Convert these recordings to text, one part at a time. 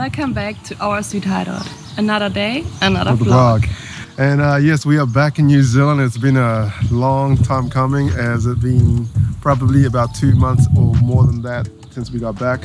welcome back to our sweet hideout. Another day, another vlog. And yes, we are back in New Zealand. It's been a long time coming, as it's been probably about 2 months or more than that since we got back.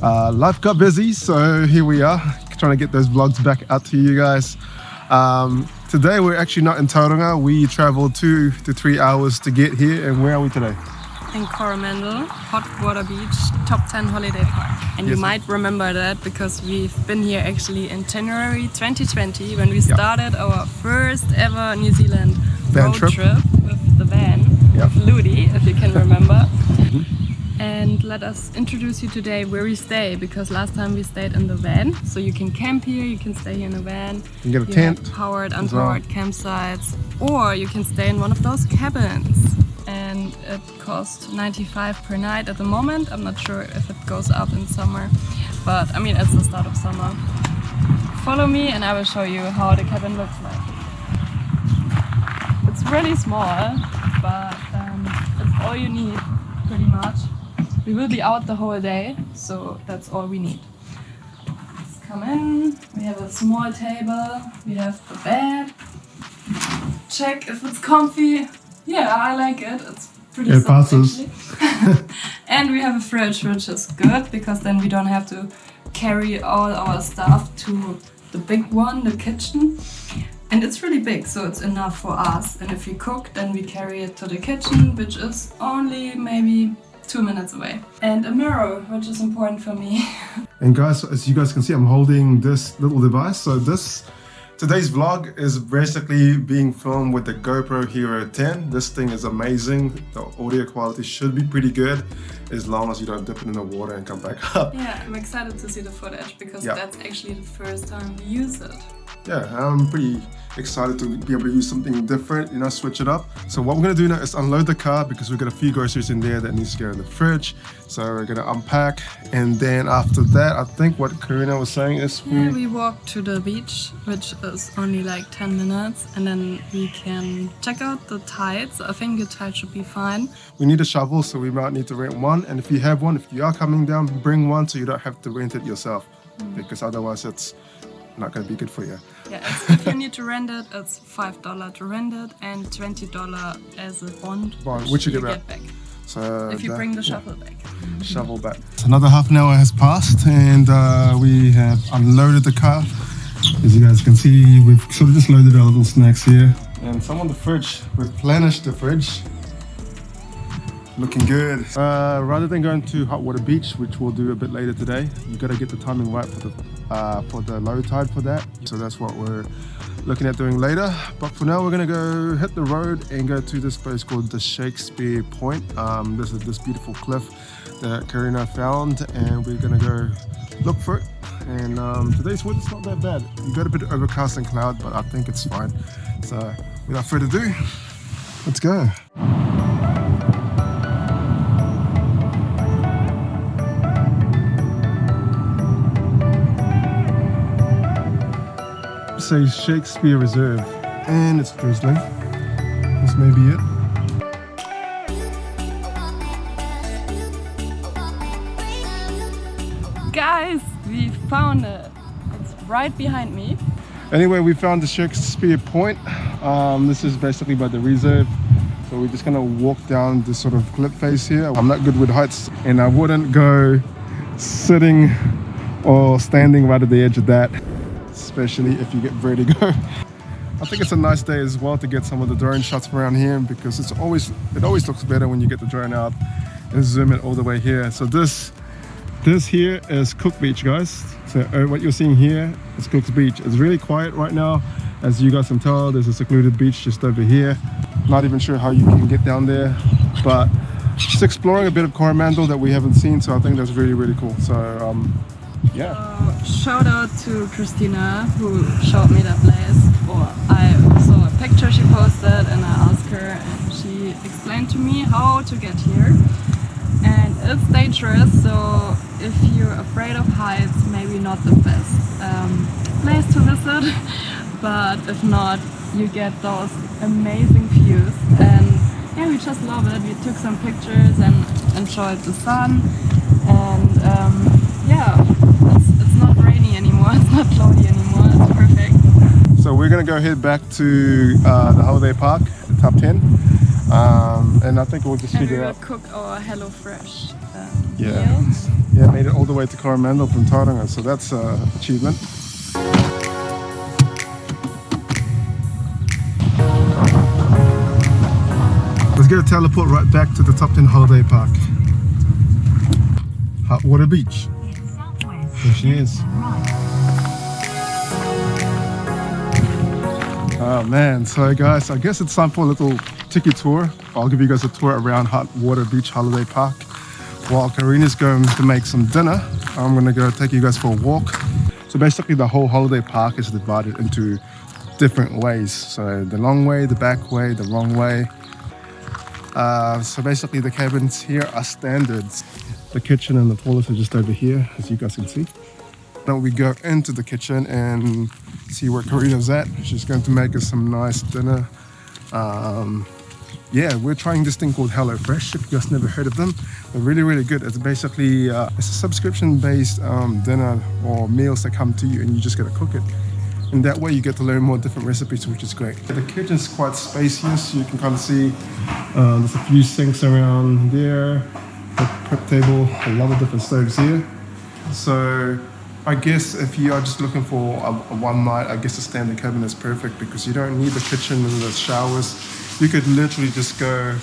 Life got busy, so here we are trying to get those vlogs back out to you guys. Today we're actually not in Tauranga. We traveled 2 to 3 hours to get here. And where are we today? In Coromandel, hot water beach, top 10 holiday park. And yes, you might remember that because we've been here actually in January 2020 when we started our first ever New Zealand road trip with the van, with Ludi, if you can remember. And let us introduce you today where we stay, because last time we stayed in the van. So you can camp here, you can stay here in a van. You can get a tent. Powered, unpowered campsites. Or you can stay in one of those cabins. And it costs 95 per night at the moment. I'm not sure if it goes up in summer, but I mean, it's the start of summer. Follow me and I will show you how the cabin looks like. It's really small, but it's all you need, pretty much. We will be out the whole day, so that's all we need. Let's come in. We have a small table. We have the bed. Check if it's comfy. Yeah, I like it. It's pretty soft, actually. And we have a fridge, which is good because then we don't have to carry all our stuff to the big one, the kitchen. And it's really big, so it's enough for us. And if we cook, then we carry it to the kitchen, which is only maybe 2 minutes away. And a mirror, which is important for me. And guys, as you guys can see, I'm holding this little device. So today's vlog is basically being filmed with the GoPro Hero 10. This thing is amazing. The audio quality should be pretty good as long as you don't dip it in the water and come back up. Yeah, I'm excited to see the footage because that's actually the first time we use it. Yeah, I'm pretty excited to be able to use something different, switch it up. So what we're going to do now is unload the car because we've got a few groceries in there that needs to go in the fridge. So we're going to unpack, and then after that, I think what Karina was saying is we walk to the beach, which is only like 10 minutes, and then we can check out the tides. I think the tide should be fine. We need a shovel, so we might need to rent one. And if you have one, if you are coming down, bring one so you don't have to rent it yourself, because otherwise it's not going to be good for you. Yeah, if you need to rent it, it's $5 to rent it and $20 as a bond, which you get back. So if you bring the shovel back. Shovel back. So another half an hour has passed, and we have unloaded the car. As you guys can see, we've sort of just loaded our little snacks here. And some on the fridge, replenished the fridge. Looking good. Rather than going to hot water beach, which we'll do a bit later today, you got to get the timing right for the low tide for that. So that's what we're looking at doing later. But for now, we're gonna go hit the road and go to this place called the Shakespeare Point. This is this beautiful cliff that Karina found, and we're gonna go look for it. And today's weather's not that bad. You got a bit of overcast and cloud, but I think it's fine. So without further ado, let's go. Say Shakespeare Reserve, and it's drizzling. This may be it. Guys, we found it. It's right behind me. Anyway, we found the Shakespeare Point. This is basically by the reserve. So we're just gonna walk down this sort of cliff face here. I'm not good with heights, and I wouldn't go sitting or standing right at the edge of that, especially if you get vertigo. I think it's a nice day as well to get some of the drone shots around here, because it always looks better when you get the drone out and zoom it all the way here. So this here is Cook Beach, guys. So what you're seeing here is Cook's Beach. It's really quiet right now. As you guys can tell, there's a secluded beach just over here. Not even sure how you can get down there, but just exploring a bit of Coromandel that we haven't seen. So I think that's really, really cool. So yeah. Shout out to Christina who showed me that place. Or I saw a picture she posted and I asked her, and she explained to me how to get here. And it's dangerous, so if you're afraid of heights, maybe not the best place to visit. But if not, you get those amazing views. And yeah, we just love it. We took some pictures and enjoyed the sun. And yeah, it's not rainy anymore. It's not cloudy anymore. It's perfect. So we're gonna go head back to the holiday park, the top 10, and I think we'll just And we figure will out. cook our Yeah. HelloFresh meal. Yeah, made it all the way to Coromandel from Tauranga, so that's an achievement. Let's get a teleport right back to the top 10 holiday park. Hot Water Beach. There she is. Oh man, so guys, I guess it's time for a little tiki tour. I'll give you guys a tour around Hot Water Beach Holiday Park. While Karina's going to make some dinner, I'm gonna go take you guys for a walk. So basically the whole holiday park is divided into different ways. So the long way, the back way, the wrong way. So basically the cabins here are standards. The kitchen and the toilets are just over here, as you guys can see. Now we go into the kitchen and see where Karina's at. She's going to make us some nice dinner. Yeah, we're trying this thing called HelloFresh. If you guys never heard of them, they're really, really good. It's basically it's a subscription-based dinner or meals that come to you, and you just get to cook it. And that way, you get to learn more different recipes, which is great. The kitchen's quite spacious. You can kind of see there's a few sinks around there, a prep table, a lot of different stoves here. So I guess if you are just looking for a one night, I guess the standard cabin is perfect because you don't need the kitchen and the showers. You could literally just go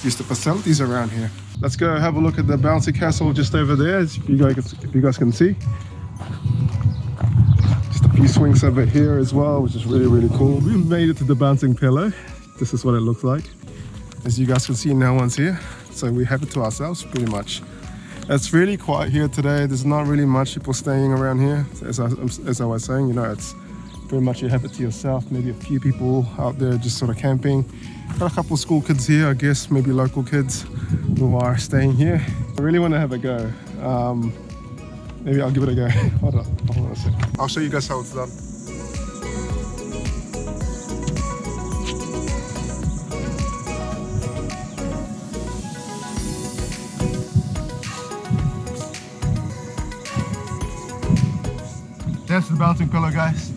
use the facilities around here. Let's go have a look at the bouncy castle just over there, if you guys can see. Just a few swings over here as well, which is really, really cool. We made it to the bouncing pillow. This is what it looks like. As you guys can see, no one's here. So we have it to ourselves pretty much. It's really quiet here today. There's not really much people staying around here. As I was saying, you know, it's pretty much you have it to yourself. Maybe a few people out there just sort of camping. Got a couple of school kids here, I guess, maybe local kids who are staying here. I really want to have a go. Maybe I'll give it a go. Hold on a sec. I'll show you guys how it's done. That's the bouncing pillow, guys.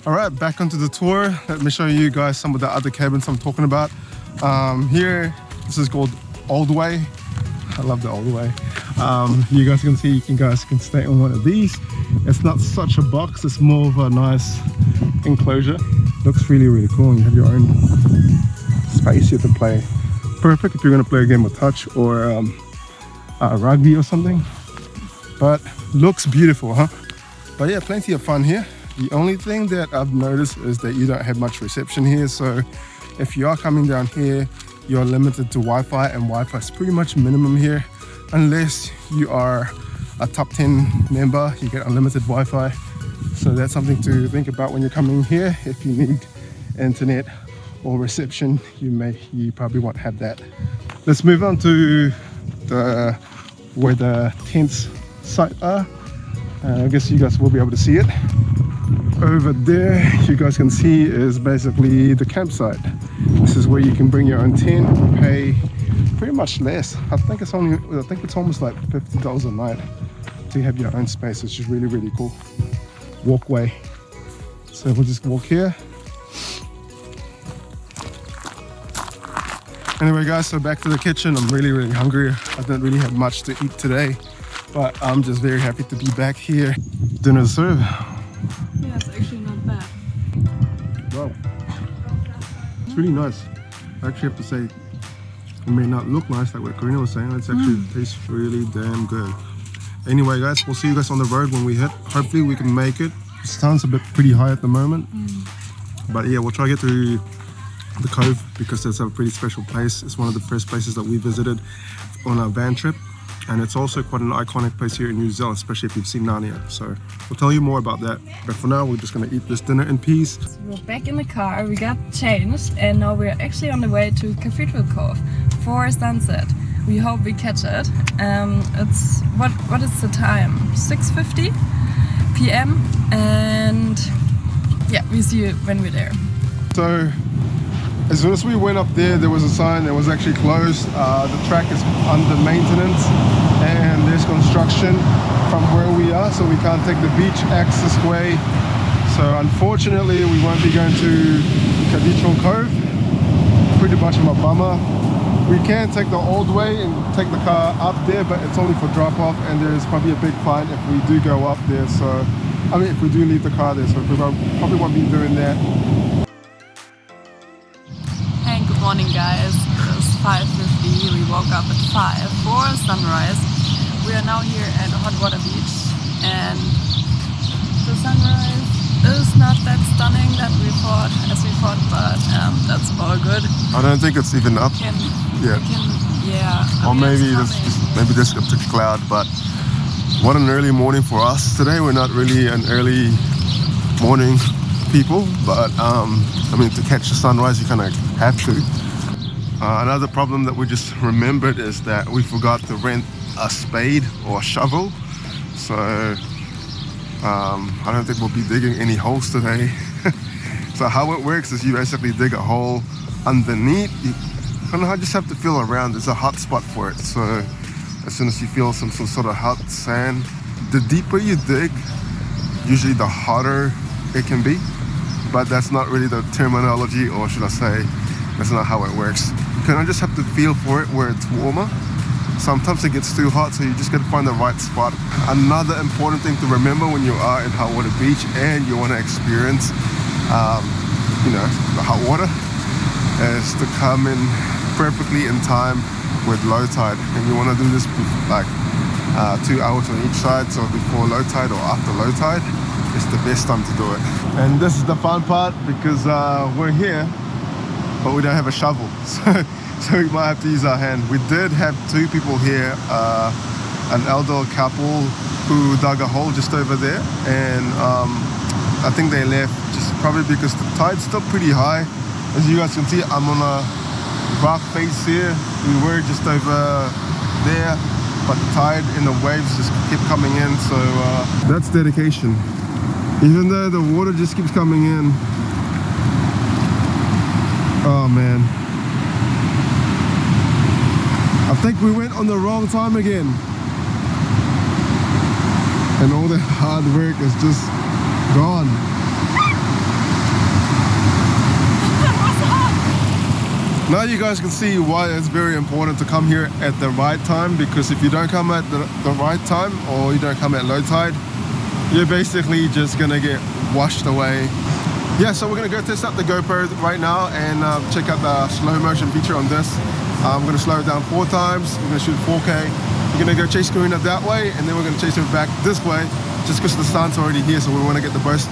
All right, back onto the tour. Let me show you guys some of the other cabins I'm talking about. Here, this is called Old Way. I love the Old Way. You guys can see, you guys can stay on one of these. It's not such a box, it's more of a nice enclosure. Looks really, really cool. You have your own space here to play. Perfect if you're gonna play a game of touch or rugby or something. But looks beautiful, huh? But yeah, plenty of fun here. The only thing that I've noticed is that you don't have much reception here. So if you are coming down here, you're limited to Wi-Fi, and Wi-Fi is pretty much minimum here. Unless you are a top 10 member, you get unlimited Wi-Fi. So that's something to think about when you're coming here. If you need internet or reception, you probably won't have that. Let's move on to where the tents site are. I guess you guys will be able to see it. Over there, you guys can see is basically the campsite. This is where you can bring your own tent, pay pretty much less. I think it's almost like $50 a night to have your own space, which is really, really cool. Walkway. So we'll just walk here. Anyway guys, so back to the kitchen. I'm really, really hungry. I didn't really have much to eat today, but I'm just very happy to be back here. Dinner served. Yeah, it's actually not bad. Wow. It's really nice. I actually have to say, it may not look nice like what Karina was saying. It's actually tastes really damn good. Anyway guys, we'll see you guys on the road when we hit. Hopefully we can make it. The sun's a bit pretty high at the moment. But yeah, we'll try to get to the cove because it's a pretty special place. It's one of the first places that we visited on our van trip. And it's also quite an iconic place here in New Zealand, especially if you've seen Narnia. So we'll tell you more about that. But for now, we're just gonna eat this dinner in peace. So we're back in the car, we got changed, and now we're actually on the way to Cathedral Cove for sunset. We hope we catch it. It's what is the time? 6:50 p.m. and yeah, we see you when we're there. So as soon as we went up there was a sign that was actually closed. The track is under maintenance, and there's there's construction from where we are, so we can't take the beach access way. So unfortunately, we won't be going to Cathedral Cove. Pretty much of a bummer. We can take the old way and take the car up there, but it's only for drop-off, and there's probably a big fine if we do go up there. So, I mean, if we do leave the car there, so we probably won't be doing that. Hey, good morning, guys. It's 5:50. We woke up at 5 for sunrise. We are now here at Hot Water Beach, and the sunrise is not that stunning as we thought, but that's all good. I don't think it's even up. Yeah. Or maybe this got a cloud, but what an early morning for us today. We're not really an early morning people, but I mean, to catch the sunrise, you kind of have to. Another problem that we just remembered is that we forgot to rent a spade or a shovel. So I don't think we'll be digging any holes today. So how it works is you basically dig a hole underneath. You kind of just have to feel around. There's a hot spot for it. So as soon as you feel some sort of hot sand, the deeper you dig, usually the hotter it can be. But that's not really the terminology, or should I say, that's not how it works. You kind of just have to feel for it where it's warmer. Sometimes it gets too hot, so you just got to find the right spot. Another important thing to remember when you are in Hot Water Beach and you want to experience, the hot water, is to come in perfectly in time with low tide. And you want to do this like 2 hours on each side, so before low tide or after low tide is the best time to do it. And this is the fun part, because we're here, but we don't have a shovel. So we might have to use our hand. We did have 2 people here, an elder couple who dug a hole just over there, and I think they left just probably because the tide's still pretty high. As you guys can see, I'm on a rock face here. We were just over there, but the tide and the waves just kept coming in, so that's dedication. Even though the water just keeps coming in. Oh man. I think we went on the wrong time again. And all the hard work is just gone. Now you guys can see why it's very important to come here at the right time, because if you don't come at the right time, or you don't come at low tide, you're basically just gonna get washed away. Yeah, so we're gonna go test out the GoPro right now and check out the slow motion feature on this. I'm going to slow it down 4 times. We're going to shoot 4K. We're going to go chase Karina that way, and then we're going to chase her back this way, just because the sun's already here, so we want to get the best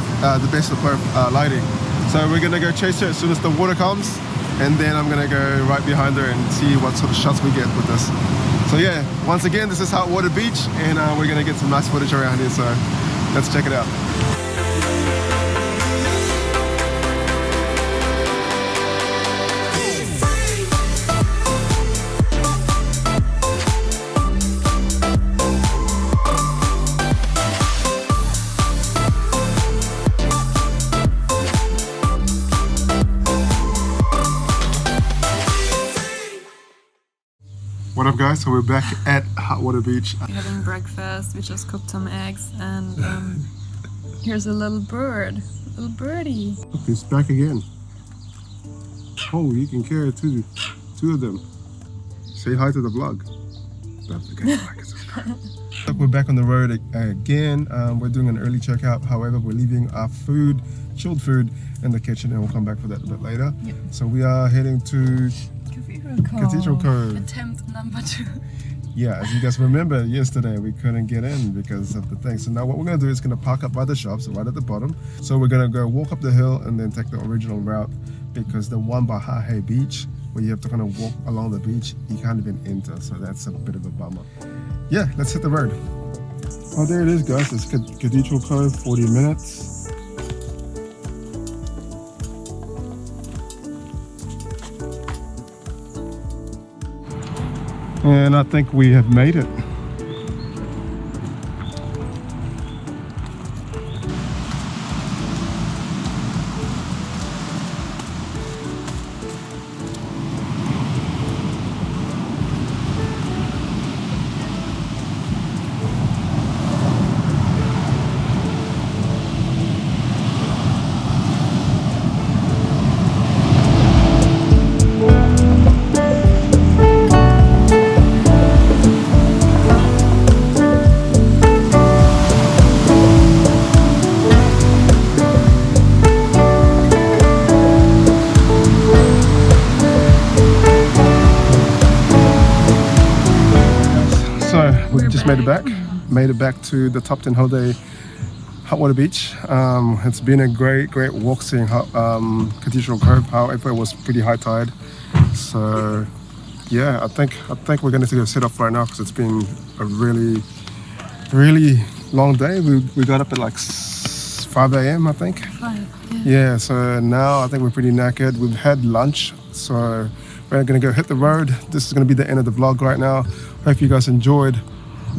of both lighting. So we're going to go chase her as soon as the water comes, and then I'm going to go right behind her and see what sort of shots we get with this. So yeah, once again, this is Hot Water Beach, and we're going to get some nice footage around here, so let's check it out. What up guys, so we're back at Hot Water Beach. We're having breakfast, we just cooked some eggs, and here's a little bird, little birdie. Look, he's back again. Oh, you can carry 2 of them. Say hi to the vlog. Don't forget to like and subscribe. We're back on the road again. We're doing an early checkout, however we're leaving our food, chilled food, in the kitchen, and we'll come back for that a bit later. Yep. So we are heading to Cathedral Cove. Attempt number 2. Yeah, as you guys remember, yesterday we couldn't get in because of the thing. So now what we're going to do is going to park up by the shops right at the bottom. So we're going to go walk up the hill and then take the original route, because the one by Hahei Beach, where you have to kind of walk along the beach, you can't even enter. So that's a bit of a bummer. Yeah, let's hit the road. Oh, there it is, guys. It's Cathedral Cove, 40 minutes. And I think we have made it. made it back to the top 10 holiday hot water beach. It's been a great walk seeing Cathedral Cove. However, it was pretty high tide, so yeah, I think we're going to take a set off right now because it's been a really long day. We got up at like 5 a.m. I think. 5, Yeah, so now I think we're pretty knackered. We've had lunch, so we're going to go hit the road. This is going to be the end of the vlog right now. Hope you guys enjoyed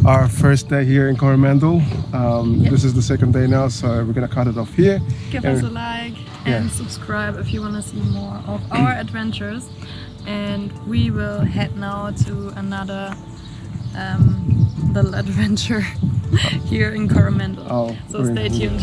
our first day here in Coromandel. This is the second day now, so we're going to cut it off here. Give us a like and subscribe if you want to see more of our adventures. And we will head now to another little adventure here in Coromandel. Oh, so stay tuned.